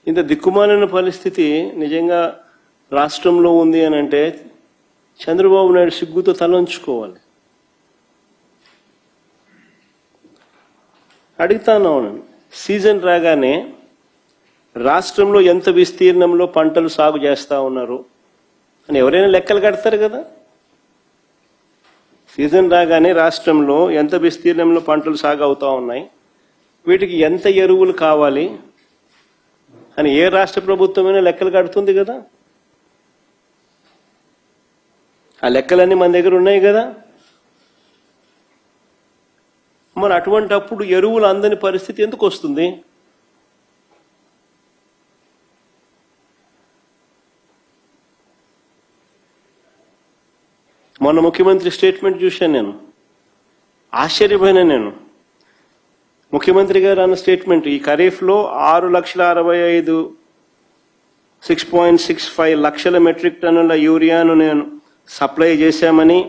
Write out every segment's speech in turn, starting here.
ఇంత దిక్కుమాలిన పరిస్థితి నిజంగా రాష్ట్రంలో ఉంది అని అంటే చంద్రబాబు నాయుడు సిగ్గుతో తలంచుకోవాలి. అడుగుతాను, సీజన్ రాగానే రాష్ట్రంలో ఎంత విస్తీర్ణంలో పంటలు సాగు చేస్తూ ఉన్నారు అని ఎవరైనా లెక్కలు కడతారు కదా. సీజన్ రాగానే రాష్ట్రంలో ఎంత విస్తీర్ణంలో పంటలు సాగు అవుతూ ఉన్నాయి, వీటికి ఎంత ఎరువులు కావాలి అని ఏ రాష్ట్ర ప్రభుత్వమైనా లెక్కలు కడుతుంది కదా. ఆ లెక్కలన్నీ మన దగ్గర ఉన్నాయి కదా. మరి అటువంటి అప్పుడు ఎరువులు అందని పరిస్థితి ఎందుకు వస్తుంది? మొన్న ముఖ్యమంత్రి స్టేట్మెంట్ చూశాను, నేను ఆశ్చర్యపోయినా. నేను ముఖ్యమంత్రి గారు అన్న స్టేట్మెంట్, ఈ ఖరీఫ్లో 6,65,000 6.65 లక్షల మెట్రిక్ టన్నుల యూరియాను నేను సప్లై చేశామని,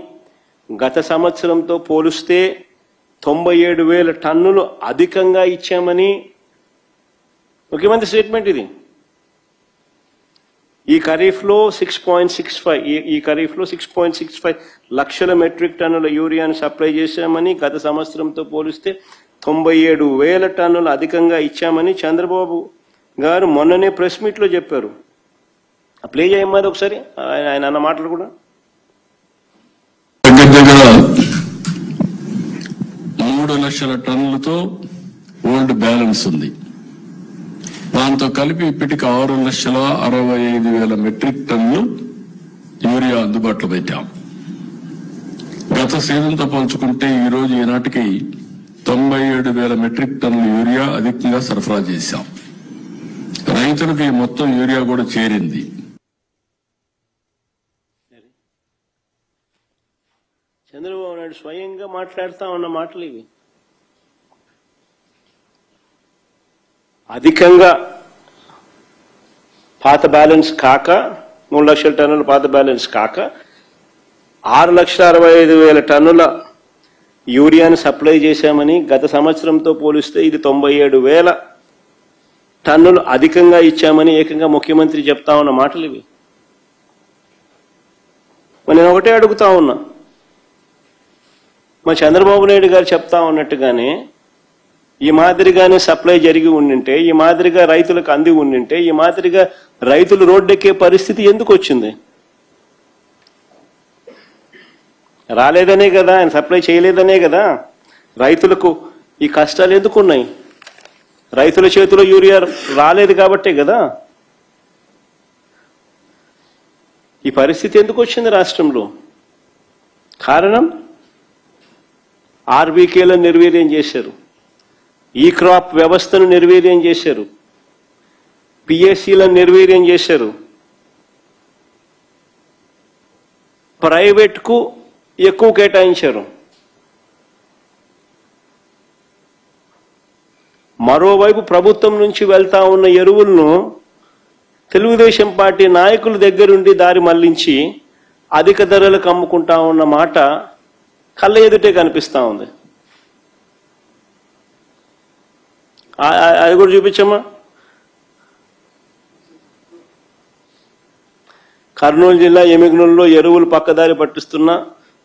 గత సంవత్సరంతో పోలిస్తే 97,000 టన్నులు అధికంగా ఇచ్చామని ముఖ్యమంత్రి స్టేట్మెంట్ ఇది. ఈ ఖరీఫ్లో 6.65 లక్షల మెట్రిక్ టన్నుల యూరియాను సప్లై చేశామని, గత సంవత్సరంతో పోలిస్తే 97,000 టన్నులు అధికంగా ఇచ్చామని చంద్రబాబు గారు మొన్ననే ప్రెస్ మీట్లో చెప్పారు. ప్లే చేయమ్మది ఒకసారి ఆయన అన్న మాటలు కూడా. దగ్గర 3 లక్షల టన్నులతో ఓల్డ్ బ్యాలెన్స్ ఉంది. దాంతో కలిపి ఇప్పటికి 6,65,000 మెట్రిక్ టన్నులు యూరియా అందుబాటులో పెట్టాం. గత సీజన్తో పోల్చుకుంటే ఈ రోజు ఈనాటికి 97,000 మెట్రిక్ టన్నుల యూరియా అధికంగా సరఫరా చేశాం. రైతులకు ఈ మొత్తం యూరియా కూడా చేరింది. చంద్రబాబు నాయుడు స్వయంగా మాట్లాడుతా ఉన్న మాటలు ఇవి. అధికంగా పాత బ్యాలెన్స్ కాక 3 లక్షల టన్నుల పాత బ్యాలెన్స్ కాక 6,65,000 టన్నుల యూరియాను సప్లై చేశామని, గత సంవత్సరంతో పోలిస్తే ఇది 97,000 టన్నులు అధికంగా ఇచ్చామని ఏకంగా ముఖ్యమంత్రి చెప్తా ఉన్న మాటలు ఇవి. నేను ఒకటే అడుగుతా ఉన్నా, మా చంద్రబాబు నాయుడు గారు చెప్తా ఉన్నట్టుగానే ఈ మాదిరిగానే సప్లై జరిగి ఉండింటే, ఈ మాదిరిగా రైతులకు అంది ఉండింటే, ఈ మాదిరిగా రైతులు రోడ్డెక్కే పరిస్థితి ఎందుకు వచ్చింది? రాలేదనే కదా, ఆయన సప్లై చేయలేదనే కదా రైతులకు ఈ కష్టాలు ఎందుకున్నాయి. రైతుల చేతిలో యూరియా రాలేదు కాబట్టే కదా ఈ పరిస్థితి ఎందుకు వచ్చింది రాష్ట్రంలో. కారణం ఆర్బీకేలను నిర్వీర్యం చేశారు, ఈ క్రాప్ వ్యవస్థను నిర్వీర్యం చేశారు, పిఎస్సీలను నిర్వీర్యం చేశారు, ప్రైవేట్కు ఎక్కువ కేటాయించారు. మరోవైపు ప్రభుత్వం నుంచి వెళ్తా ఉన్న ఎరువులను తెలుగుదేశం పార్టీ నాయకుల దగ్గరుండి దారి మళ్లించి అధిక ధరలకు అమ్ముకుంటా ఉన్న మాట కళ్ళ ఎదుటే కనిపిస్తా ఉంది. అది కూడా చూపించమ్మా. కర్నూలు జిల్లా ఎమిగనూరులో ఎరువులు పక్కదారి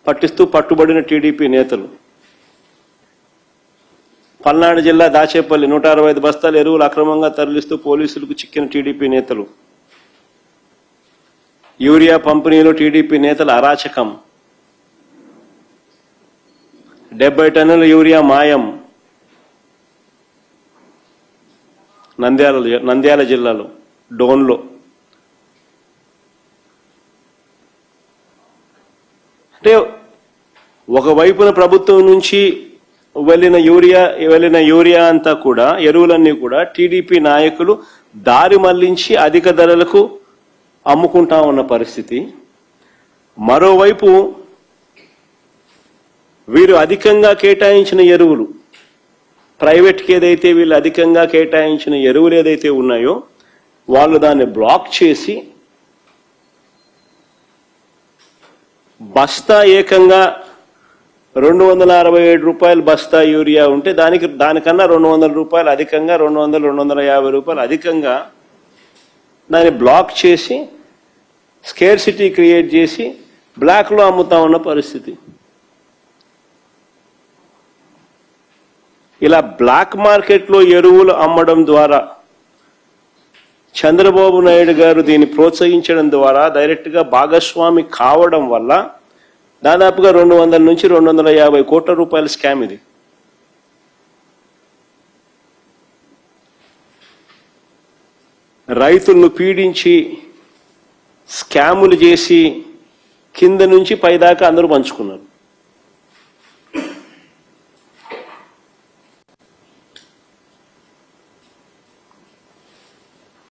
పట్టిస్తూ పట్టుబడిన టీడీపీ నేతలు. పల్నాడు జిల్లా దాచేపల్లి 165 బస్తాల ఎరువులు అక్రమంగా తరలిస్తూ పోలీసులకు చిక్కిన టీడీపీ నేతలు. యూరియా పంపిణీలో టీడీపీ నేతల అరాచకం. 70 టన్నుల యూరియా మాయం. నంద్యాల జిల్లాలో డోన్లో. అంటే ఒకవైపున ప్రభుత్వం నుంచి వెళ్ళిన యూరియా అంతా కూడా, ఎరువులన్నీ కూడా టీడీపీ నాయకులు దారి మళ్లించి అధిక ధరలకు అమ్ముకుంటా ఉన్న పరిస్థితి. మరోవైపు వీరు అధికంగా కేటాయించిన ఎరువులు, ప్రైవేట్కి ఏదైతే వీళ్ళు అధికంగా కేటాయించిన ఎరువులు ఏదైతే ఉన్నాయో వాళ్ళు దాన్ని బ్లాక్ చేసి బస్తా ఏకంగా 267 రూపాయలు బస్తా యూరియా ఉంటే దానికన్నా 200 రూపాయలు అధికంగా, 200-250 రూపాయలు అధికంగా దాన్ని బ్లాక్ చేసి స్కేర్సిటీ క్రియేట్ చేసి బ్లాక్లో అమ్ముతా ఉన్న పరిస్థితి. ఇలా బ్లాక్ మార్కెట్లో ఎరువులు అమ్మడం ద్వారా చంద్రబాబు నాయుడు గారు దీన్ని ప్రోత్సహించడం ద్వారా డైరెక్ట్గా భాగస్వామి కావడం వల్ల దాదాపుగా 200 నుంచి 250 కోట్ల రూపాయల స్కామ్ ఇది. రైతులను పీడించి స్కాములు చేసి కింద నుంచి పైదాకా అందరూ పంచుకున్నారు.